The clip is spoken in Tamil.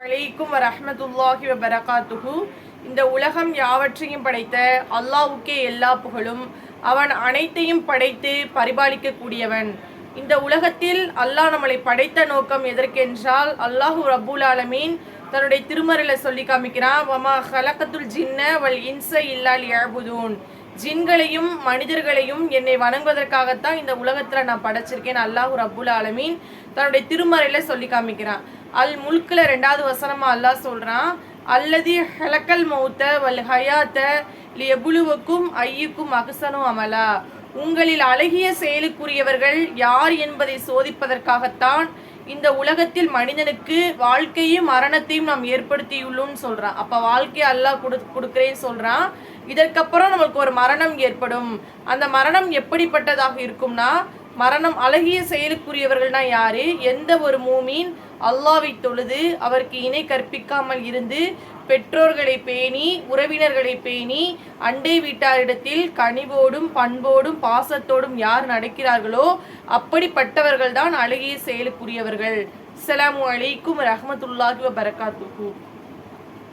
அலைக்கும் வரஹ்மத்துல்லாஹி வபரகாத்துஹு. இந்த உலகம் யாவற்றையும் படைத்த அல்லாஹ்வுக்கே எல்லா புகழும். அவன் அனைத்தையும் படைத்து பரிபாலிக்கக்கூடியவன். இந்த உலகத்தில் அல்லாஹ் நம்மளை படைத்த நோக்கம் எதற்கென்றால், அல்லாஹு ரப்புல் ஆலமீன் தன்னுடைய திருமறையில சொல்லி காமிக்கிறான், வமா ஹலகத்துல் ஜின்ன வல் இன்ச இல்லா லியஅபுதூன். ஜின்களையும் மனிதர்களையும் என்னை வணங்குவதற்காகத்தான் இந்த உலகத்துல நான் படைச்சிருக்கேன். அல்லாஹு ரப்புல் ஆலமீன் தன்னுடைய திருமறையில சொல்லி காமிக்கிறான். அல் முல்க்ல 2வது வசனமா அல்லாஹ் சொல்றான், அல்லதி ஹலக்கல் மௌத்த வல் ஹயாத்த லியபுலுவக்கும் ஐயுக்கும் அஹ்சனு அமலா. உங்களில் அழகிய செயலுக்குரியவர்கள் யார் என்பதை சோதிப்பதற்காகத்தான் இந்த உலகத்தில் மனிதனுக்கு வாழ்க்கையும் மரணத்தையும் நாம் ஏற்படுத்தியுள்ளோம்னு சொல்றான். அப்ப வாழ்க்கையை அல்லாஹ் கொடுக்கிறேன்னு சொல்றான். இதற்கப்புறம் நம்மளுக்கு ஒரு மரணம் ஏற்படும். அந்த மரணம் எப்படிப்பட்டதாக இருக்கும்னா, மரணம் அழகிய செயலுக்குரியவர்கள்னா யாரு? எந்த ஒரு மூமீன் அல்லாஹ்வை தொழுது அவருக்கு இணை கற்பிக்காமல் இருந்து பெற்றோர்களை பேணி உறவினர்களை பேணி அண்டை வீட்டாரிடத்தில் கனிவோடும் பண்போடும் பாசத்தோடும் யார் நடக்கிறார்களோ அப்படிப்பட்டவர்கள் தான் அழகிய செயலுக்குரியவர்கள். அஸ்ஸலாமு அலைக்கும் வரஹ்மத்துல்லாஹி வபரகாத்துஹு.